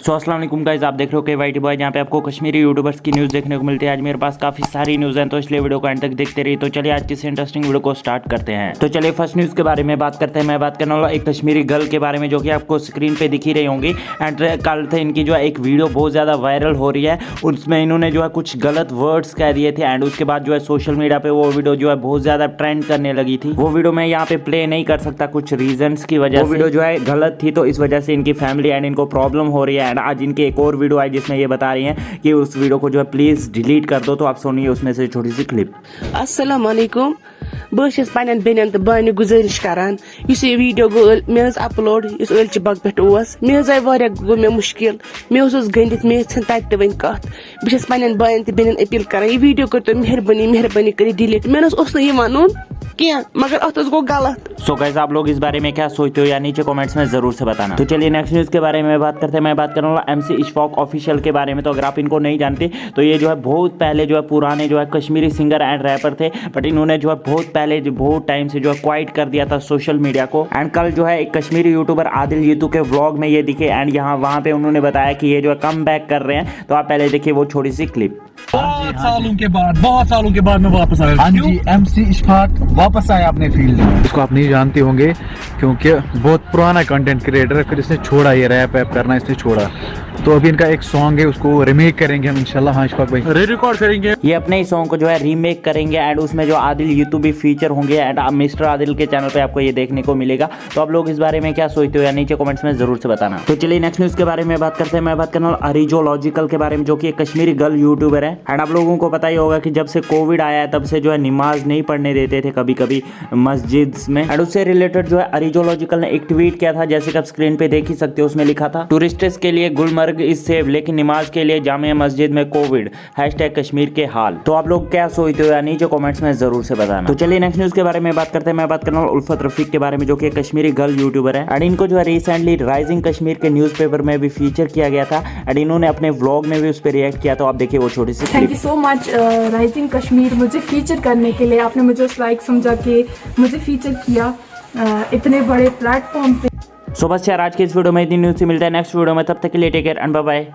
सो अस्सलाम वालेकुम गाइस, आप देख रहे हो के वाई टी बॉय, जहाँ पे आपको कश्मीरी यूट्यूबर्स की न्यूज़ देखने को मिलती है। आज मेरे पास काफ़ी सारी न्यूज़ हैं, तो इसलिए वीडियो को एंड तक देखते रहिए। तो चलिए आज की इस इंटरेस्टिंग वीडियो को स्टार्ट करते हैं। तो चलिए फर्स्ट न्यूज़ के बारे में बात करते हैं। मैं बात करने वाला एक कश्मीरी गर्ल के बारे में, जो कि आपको स्क्रीन पर दिखी रही होंगी। एंड कल थे इनकी जो है एक वीडियो बहुत ज़्यादा वायरल हो रही है, उसमें इन्होंने जो है कुछ गलत वर्ड्स कह दिए थे। एंड उसके बाद जो है सोशल मीडिया पर वो वीडियो जो है बहुत ज़्यादा ट्रेंड करने लगी थी। वो वीडियो मैं यहाँ पे प्ले नहीं कर सकता कुछ रीजंस की वजह से। वीडियो जो है गलत थी, तो इस वजह से इनकी फैमिली एंड इनको प्रॉब्लम हो रही है। एंड आज इनके एक और वीडियो आई जिसमें ये बता रही हैं कि उस वीडियो को जो है प्लीज डिलीट कर दो। तो आप सुनिए उसमें से छोटी सी क्लिप। अस्सलाम वालेकुम, बस पन्न बेन तो बानी गुजारिश करान ये वीडियो गो मे अपलोड इस अलचि बग पे मे आय गो मे मुश्किल, मे गंदित मे तत वन कत। बस पन्न बायन तो बेन अपील करान ये वीडियो कर मेहरबानी कर डिलीट। मे वन क्या मगर अत गो गलत। सो गाइस, आप लोग इस बारे में क्या सोचते हो या नीचे कमेंट्स में जरूर से बताना। तो चलिए नेक्स्ट न्यूज के बारे में बात करते हैं। मैं बात करने वाला MC इशफाक ऑफिशियल के बारे में। तो अगर आप इनको नहीं जानते तो ये जो है बहुत पहले जो है पुराने जो है कश्मीरी सिंगर एंड रैपर थे, बट इन्होंने जो है बहुत पहले बहुत टाइम से जो है क्वाइट कर दिया था सोशल मीडिया को। एंड कल जो है एक कश्मीरी यूट्यूबर आदिल जीतू के व्लॉग में ये दिखे एंड यहाँ वहाँ पे उन्होंने बताया कि ये जो है कम बैक कर रहे हैं। तो आप पहले देखिए वो छोटी सी क्लिप। बहुत सालों के बाद मैं वापस आया। हाँ जी, MC इशफाक वापस आया अपने फील्ड में। इसको आप नहीं जानते होंगे क्योंकि बहुत पुराना कंटेंट क्रिएटर है, फिर इसने छोड़ा ये रैप वैप करना, इसने छोड़ा। तो अभी इनका एक सॉन्ग है, उसको रिमेक करेंगे हम इंशाल्लाह। हाँ इशफाक भाई, रिकॉर्ड करेंगे ये अपने ही सॉन्ग को जो है रीमेक करेंगे एंड उसमें जो आदिल जीतू भी फीचर होंगे। एंड मिस्टर आदिल के चैनल पे आपको ये देखने को मिलेगा। तो आप लोग इस बारे में क्या सोचते हो या नीचे कमेंट्स में जरूर से बताना। तो चलिए नेक्स्ट न्यूज के बारे में बात करते हैं। मैं बात करना अरिजोलॉजिकल के बारे में, जो कि एक कश्मीरी गर्ल यूट्यूबर है। एंड आप लोगों को पता ही होगा कि जब से कोविड आया है तब से जो है नमाज नहीं पढ़ने देते थे कभी कभी मस्जिद में। एंड उससे रिलेटेड जो है अरिजोलॉजिकल ने एक ट्वीट किया था, जैसे कि आप स्क्रीन पे देख ही सकते हो। उसमें लिखा था, टूरिस्ट्स के लिए गुलमर्ग इज सेफ लेकिन नमाज के लिए जामिया मस्जिद में कोविड, #कश्मीर के हाल। तो आप लोग क्या सोचते हो या नीचे कमेंट्स में जरूर से बताना। तो चलिए नेक्स्ट न्यूज के बारे में बात करते हैं। मैं बात करना हूं उल्फत रफीक के बारे में, जो कि एक कश्मीरी गर्ल यूट्यूबर है। एंड इनको जो है रिसेंटली राइजिंग कश्मीर के न्यूज़पेपर में भी फीचर किया गया था। एंड इन्होंने अपने व्लॉग में भी उस पर रिएक्ट किया। तो आप देखिए वो छोटी सी। Thank you so much rising Kashmir मुझे फीचर करने के लिए। आपने मुझे उस लाइक समझा के मुझे फीचर किया इतने बड़े प्लेटफॉर्म पे। सो बस यार आज के इस वीडियो में इतनी न्यूज़ से मिलता है नेक्स्ट वीडियो में। तब तक के लिए take care and bye bye.